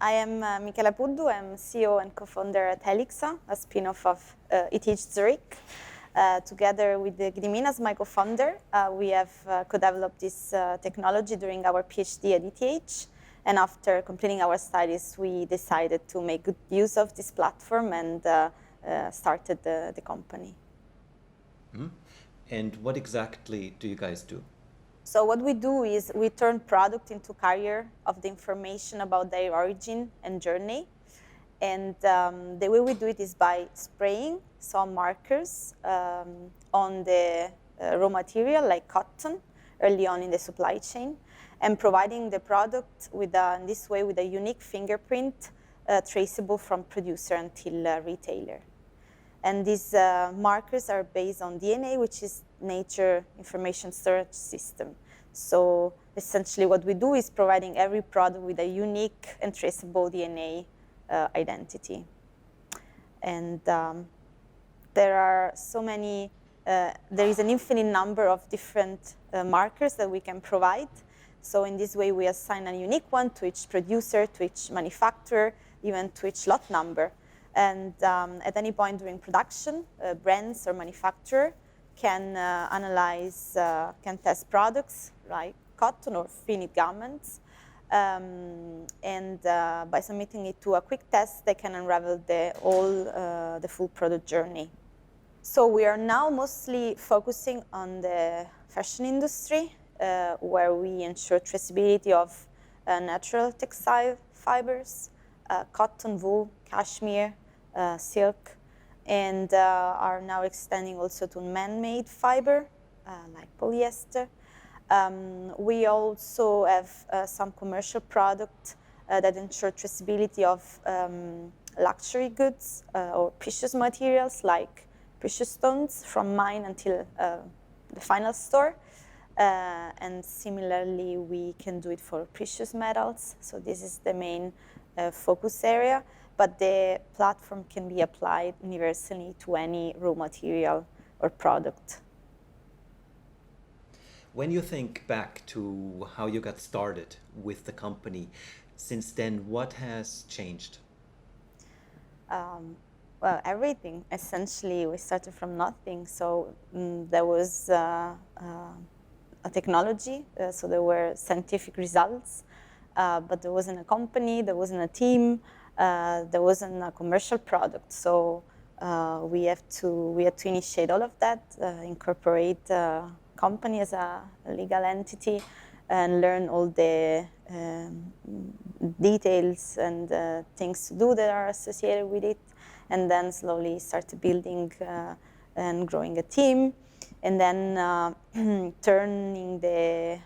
I am Michela Puddu. I'm CEO and co-founder at Haelixa, a spin-off of ETH Zurich. Together with Gdimin as my co-founder, we have co-developed this technology during our PhD at ETH. And after completing our studies, we decided to make good use of this platform and started the company. Mm-hmm. And what exactly do you guys do? So what we do is we turn product into carrier of the information about their origin and journey. And the way we do it is by spraying some markers on the raw material, like cotton, early on in the supply chain, and providing the product with in this way with a unique fingerprint traceable from producer until retailer. And these markers are based on DNA, which is Nature Information Storage System. So essentially what we do is providing every product with a unique and traceable DNA identity. And there are so many, there is an infinite number of different markers that we can provide. So in this way, we assign a unique one to each producer, to each manufacturer, even to each lot number. And at any point during production, brands or manufacturer can analyze, can test products like cotton or finished garments. And by submitting it to a quick test, they can unravel the full product journey. So we are now mostly focusing on the fashion industry, where we ensure traceability of natural textile fibers, cotton, wool, cashmere, silk, and are now extending also to man-made fiber, like polyester. We also have some commercial products that ensure traceability of luxury goods or precious materials, like precious stones from mine until the final store. And similarly, we can do it for precious metals. So this is the main focus area. But the platform can be applied universally to any raw material or product. When you think back to how you got started with the company, since then, what has changed? Well, everything. Essentially, we started from nothing. So there was a technology, so there were scientific results, but there wasn't a company, there wasn't a team, there wasn't a commercial product. So we had to initiate all of that, incorporate company as a legal entity, and learn all the details and things to do that are associated with it, and then slowly start building and growing a team, and then turning the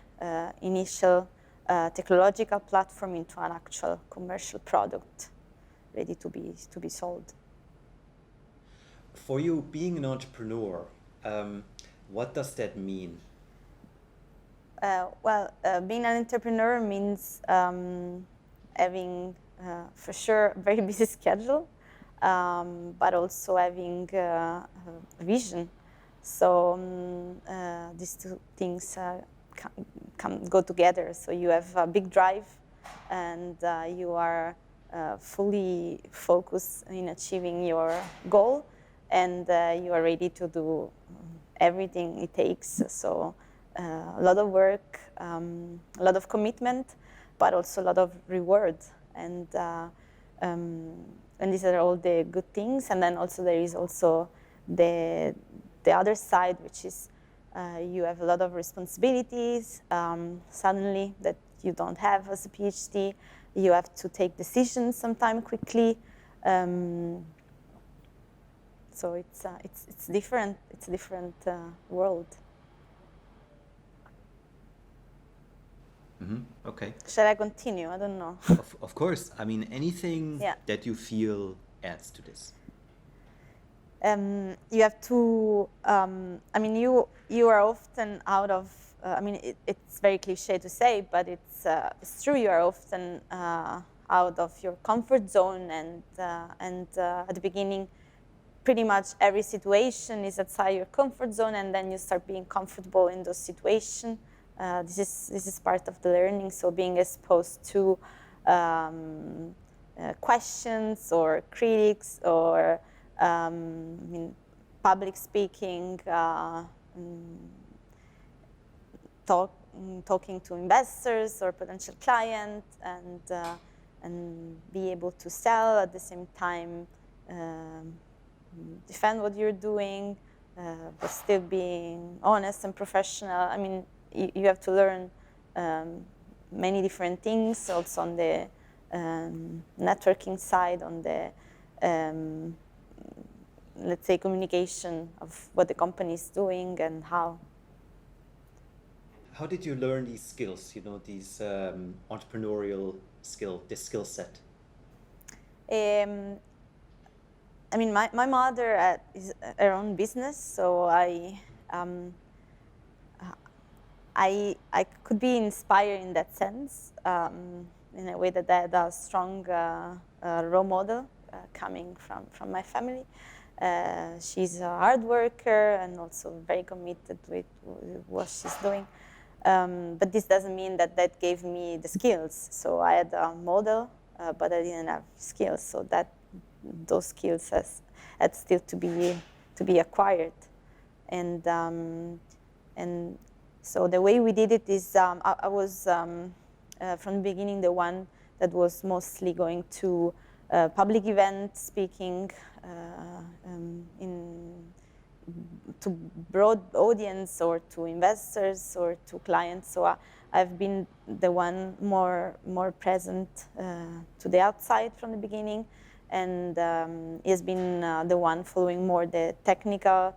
initial technological platform into an actual commercial product ready to be sold. For you, being an entrepreneur, what does that mean? Being an entrepreneur means having, for sure, a very busy schedule, but also having a vision. So these two things go together. So you have a big drive, and you are fully focused in achieving your goal, and you are ready to do everything it takes. So a lot of work, a lot of commitment, but also a lot of reward. And these are all the good things. And then also there is also the other side, which is you have a lot of responsibilities suddenly that you don't have as a PhD. You have to take decisions sometimes quickly. So it's different. It's a different world. Mm-hmm. Okay. Shall I continue? I don't know. Of course. I mean, anything that you feel adds to this. You have to. I mean, you are often out of. I mean, it's very cliche to say, but it's true. You are often out of your comfort zone, and at the beginning, pretty much every situation is outside your comfort zone, and then you start being comfortable in those situations. This is part of the learning. So being exposed to questions or critics or public speaking, talking to investors or potential clients, and be able to sell at the same time, defend what you're doing, but still being honest and professional. I mean, you have to learn many different things, also on the networking side, on the let's say communication of what the company is doing and how. How did you learn these skills, these entrepreneurial this skill set? I mean, my mother is her own business, so I could be inspired in that sense, in a way that I had a strong role model coming from my family. She's a hard worker and also very committed with what she's doing. But this doesn't mean that gave me the skills. So I had a model, but I didn't have skills. So those skills had still to be acquired. And so the way we did it is I was from the beginning the one that was mostly going to public events, speaking to broad audience or to investors or to clients. So I've been the one more present to the outside from the beginning, and he's been the one following more the technical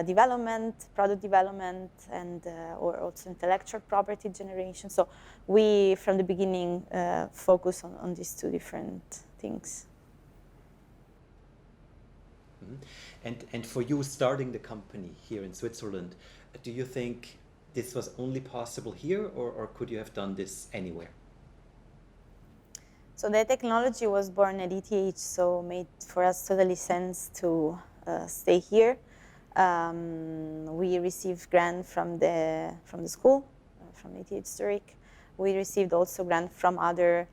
development, product development, and or also intellectual property generation. So we, from the beginning, focus on these two different things. Mm-hmm. And for you starting the company here in Switzerland, do you think this was only possible here, or could you have done this anywhere? So the technology was born at ETH, so made for us totally sense to stay here. We received grant from the school, from ETH Zurich. We received also grant from other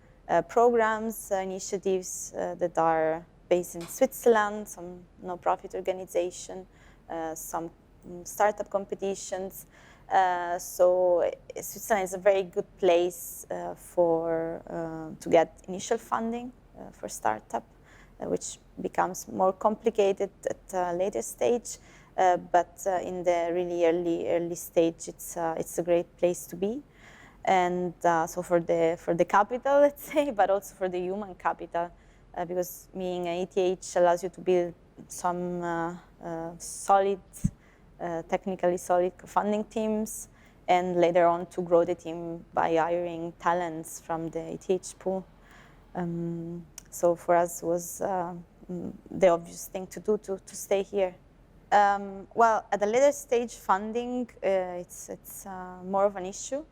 programs, initiatives that are based in Switzerland, some no-profit organization, some startup competitions. So Switzerland is a very good place to get initial funding for startup, which becomes more complicated at a later stage. But in the really early stage, it's a great place to be. And so for the capital, let's say, but also for the human capital, because being an ETH allows you to build some solid, technically solid funding teams, and later on to grow the team by hiring talents from the ETH pool. So for us was the obvious thing to do to stay here. Well, at a later stage, funding it's more of an issue,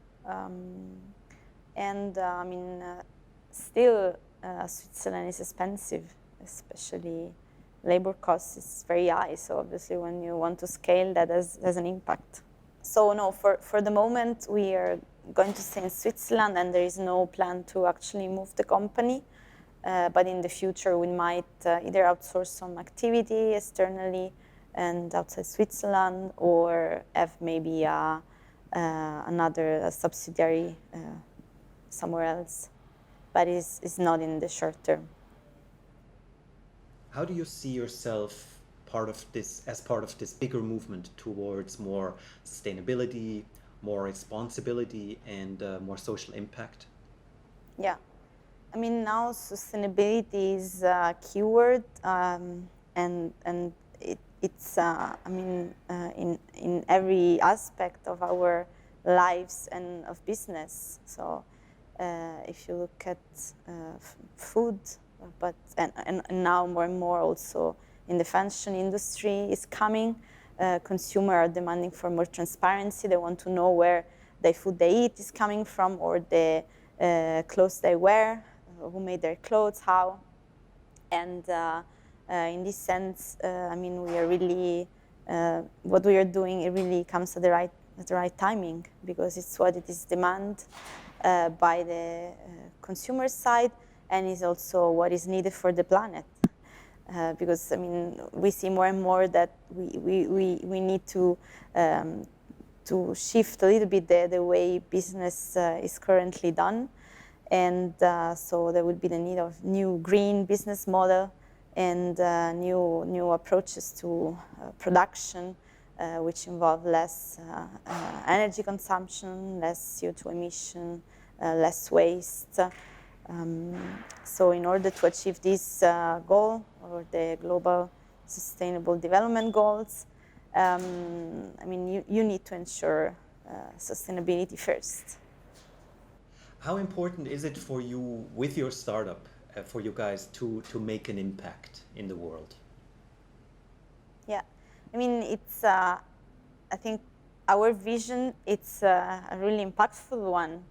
and I mean, still Switzerland is expensive, especially labor costs is very high. So obviously, when you want to scale, that has an impact. So no, for the moment, we are going to stay in Switzerland, and there is no plan to actually move the company. But in the future, we might either outsource some activity externally and outside Switzerland, or have maybe another subsidiary somewhere else. But it's not in the short term. How do you see yourself as part of this bigger movement towards more sustainability, more responsibility, and more social impact? Yeah, I mean, now sustainability is a keyword, and it's I mean, in every aspect of our lives and of business. So if you look at food, but and now more and more also in the fashion industry is coming. Consumers are demanding for more transparency. They want to know where the food they eat is coming from, or the clothes they wear, who made their clothes, how. And in this sense, I mean, we are really what we are doing. It really comes at the right timing, because it's what it is demanded by the consumer side, and is also what is needed for the planet. Because I mean, we see more and more that we need to shift a little bit the way business is currently done. And so there will be the need of new green business model and new approaches to production, which involve less energy consumption, less CO2 emission, less waste. So in order to achieve this goal, or the global sustainable development goals, I mean, you need to ensure sustainability first. How important is it for you with your startup, for you guys to make an impact in the world? Yeah, I mean, it's, I think our vision, it's a really impactful one,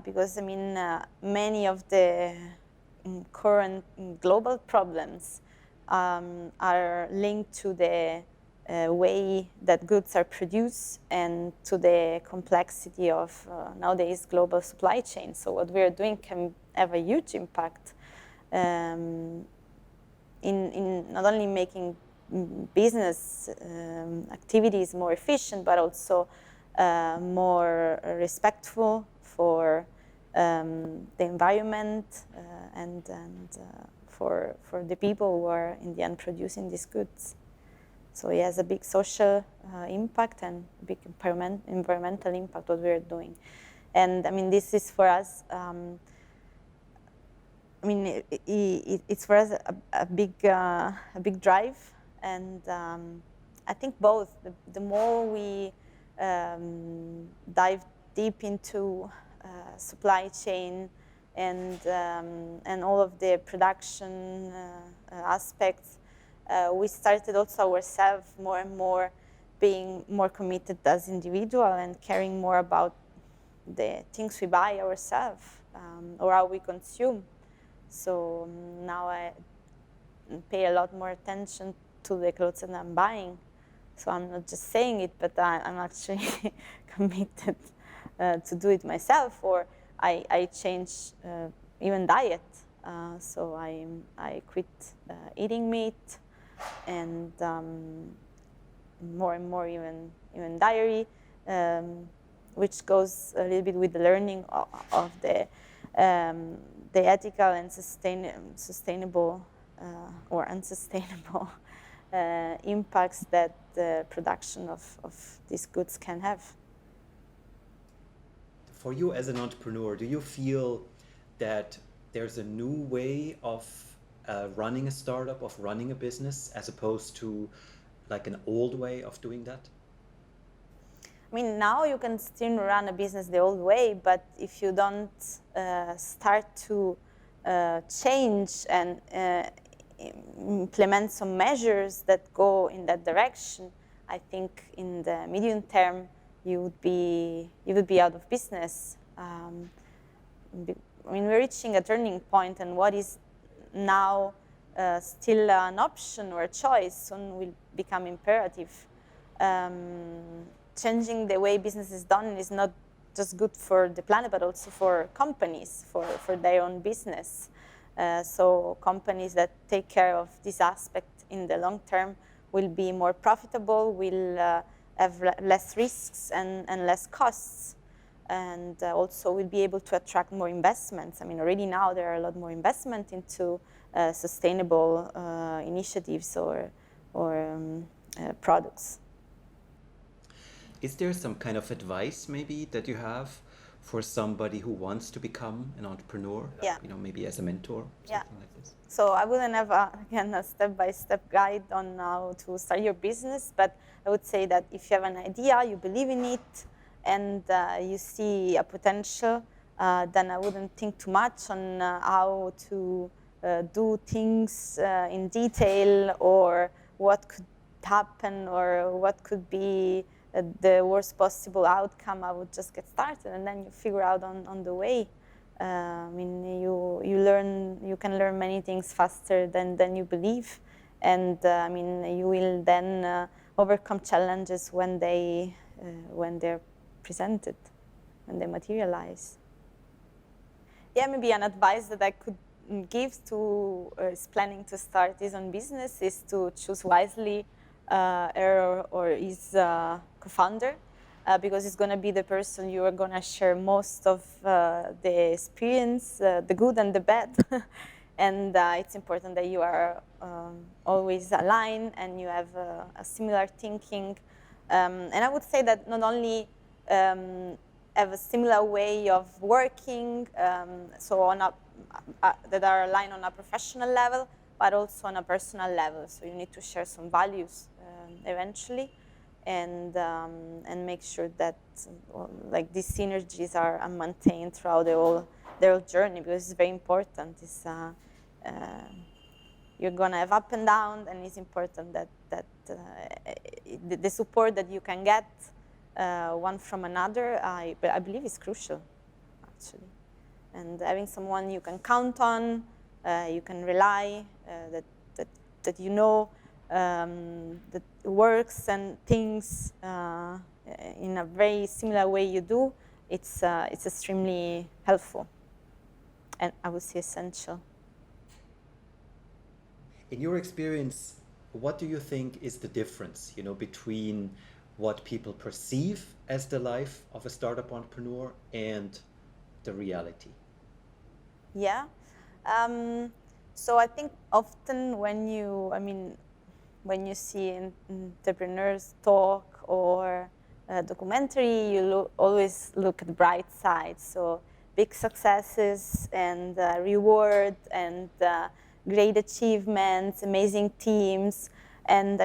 because I mean, many of the current global problems are linked to the way that goods are produced and to the complexity of nowadays global supply chain. So what we are doing can have a huge impact in not only making business activities more efficient, but also more respectful for the environment and for the people who are in the end producing these goods. So it has a big social impact and a big environmental impact what we are doing. And I mean, this is for us, I mean, it's for us a big drive. And I think both, the more we dive deep into supply chain and all of the production aspects, we started also ourselves more and more being more committed as individual and caring more about the things we buy ourselves or how we consume. So now I pay a lot more attention to the clothes that I'm buying. So I'm not just saying it, but I'm actually committed to do it myself, or I change even diet. So I quit eating meat, and more and more even dairy, which goes a little bit with the learning of the ethical and sustainable or unsustainable impacts that the production of these goods can have. For you as an entrepreneur, do you feel that there's a new way of running a startup, of running a business, as opposed to like an old way of doing that? I mean, now you can still run a business the old way, but if you don't start to change and implement some measures that go in that direction, I think in the medium term you would be out of business. I mean, we're reaching a turning point, and what is now still an option or a choice soon will become imperative. Changing the way business is done is not just good for the planet, but also for companies, for their own business. So companies that take care of this aspect in the long term will be more profitable, will have less risks and less costs, and also will be able to attract more investments. I mean, already now there are a lot more investment into sustainable initiatives or products. Is there some kind of advice maybe that you have for somebody who wants to become an entrepreneur? Yeah. You know, maybe as a mentor, something like this? So I wouldn't have, again, a step-by-step guide on how to start your business, but I would say that if you have an idea, you believe in it, and you see a potential, then I wouldn't think too much on how to do things in detail, or what could happen, or what could be the worst possible outcome. I would just get started, and then you figure out on the way. I mean, you can learn many things faster than you believe, and I mean, you will then overcome challenges when they're presented, when they materialize. yeah, maybe an advice that I could give to is planning to start his own business is to choose wisely her or his co-founder, because it's going to be the person you are going to share most of the experience, the good and the bad. And it's important that you are always aligned and you have a similar thinking. And I would say that not only have a similar way of working, so on that are aligned on a professional level, but also on a personal level. So you need to share some values eventually, and make sure that like these synergies are maintained throughout their whole journey, because it's very important. It's, you're gonna have up and down, and it's important that the support that you can get one from another, I believe is crucial, actually. And having someone you can count on, you can rely, that you know that works and things in a very similar way you do, it's extremely helpful, and I would say essential. In your experience, what do you think is the difference, between what people perceive as the life of a startup entrepreneur and the reality? Yeah. So I think often when you see entrepreneurs talk or a documentary, you always look at the bright side. So big successes and reward and great achievements, amazing teams. And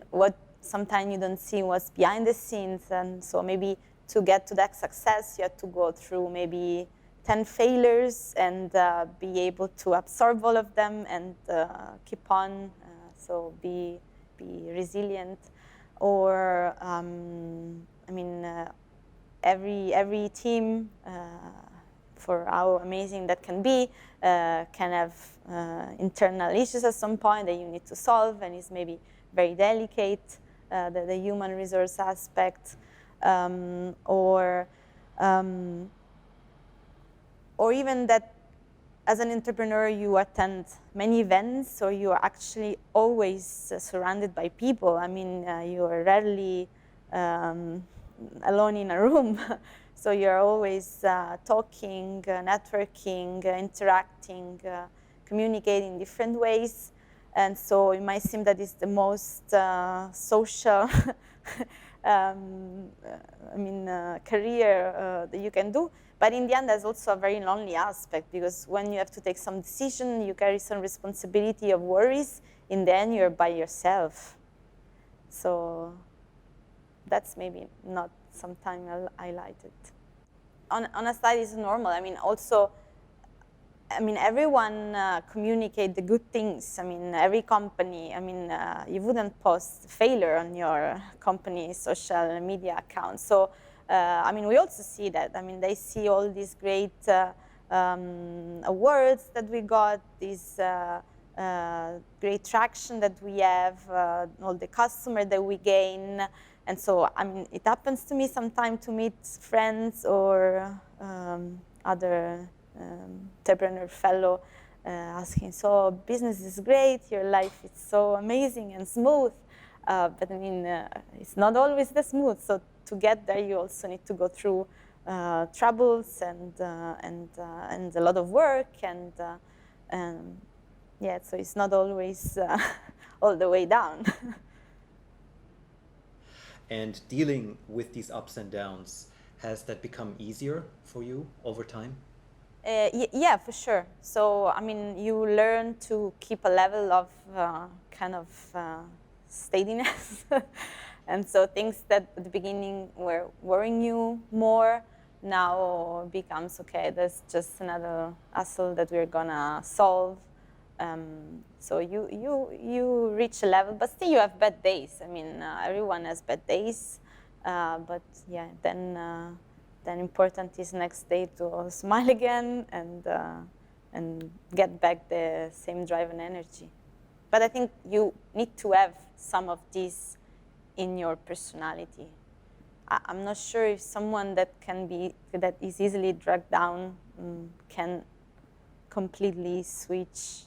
what sometimes you don't see what's behind the scenes. And so maybe to get to that success, you have to go through maybe 10 failures and be able to absorb all of them and keep on. So be resilient. Or every team, for how amazing that can be, can have internal issues at some point that you need to solve, and it's maybe very delicate, the human resource aspect, or even that as an entrepreneur you attend many events, or you are actually always surrounded by people. You are rarely alone in a room. So you're always talking, networking, interacting, communicating in different ways. And so it might seem that it's the most social career that you can do. But in the end, there's also a very lonely aspect, because when you have to take some decision, you carry some responsibility of worries. In the end, you're by yourself. So that's maybe not sometimes highlighted. On a side, it's normal. Everyone communicate the good things. Every company, you wouldn't post failure on your company social media account. So, we also see that. They see all these great awards that we got, this great traction that we have, all the customer that we gain. And so, it happens to me sometimes to meet friends or other entrepreneur fellow asking, so business is great, your life is so amazing and smooth, but it's not always the smooth. So to get there, you also need to go through troubles and a lot of work, and so it's not always all the way down. And dealing with these ups and downs, has that become easier for you over time? Yeah, for sure. So, you learn to keep a level of steadiness. And so things that at the beginning were worrying you more, now becomes, okay, that's just another hassle that we're gonna solve. So you reach a level, but still you have bad days. Everyone has bad days, but yeah, then important is next day to smile again and get back the same drive and energy. But I think you need to have some of these in your personality. I'm not sure if someone that is easily dragged down can completely switch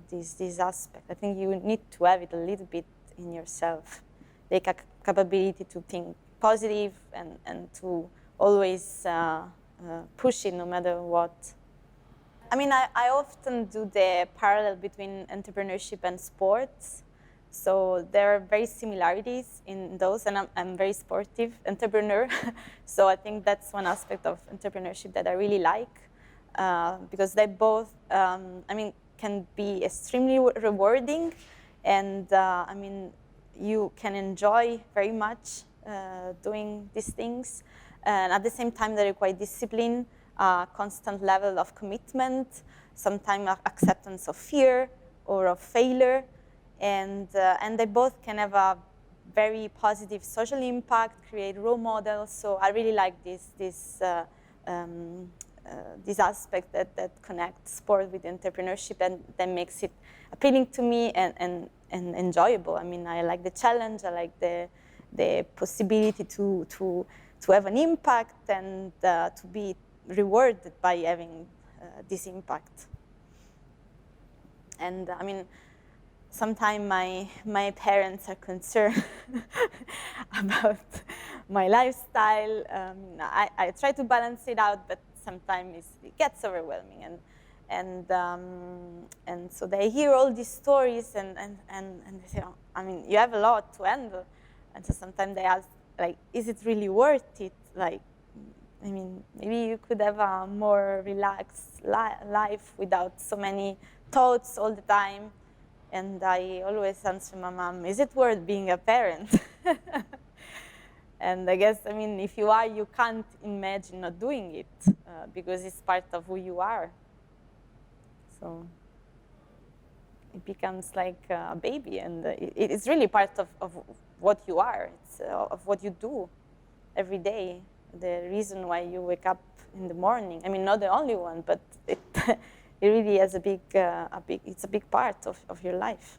this aspect. I think you need to have it a little bit in yourself, like a capability to think positive and to always push it no matter what. I mean, I often do the parallel between entrepreneurship and sports. So there are very similarities in those, and I'm very sportive entrepreneur. So I think that's one aspect of entrepreneurship that I really like, because they both, I mean, can be extremely rewarding, and I mean, you can enjoy very much doing these things, and at the same time they require discipline, constant level of commitment, sometimes acceptance of fear or of failure. And they both can have a very positive social impact, create role models. So I really like this aspect that connects sport with entrepreneurship, and that makes it appealing to me and enjoyable. I mean, I like the challenge. I like the possibility to have an impact and to be rewarded by having this impact. And I mean, sometimes my parents are concerned about my lifestyle. I try to balance it out, but sometimes it gets overwhelming. And so they hear all these stories and they say, oh, I mean, you have a lot to handle. And so sometimes they ask, like, is it really worth it? Like, I mean, maybe you could have a more relaxed life without so many thoughts all the time. And I always answer my mom, is it worth being a parent? And I guess, I mean, if you are, you can't imagine not doing it because it's part of who you are. So it becomes like a baby, and it's really part of what you are. It's of what you do every day. The reason why you wake up in the morning. I mean, not the only one, but it really has it's a big part of your life.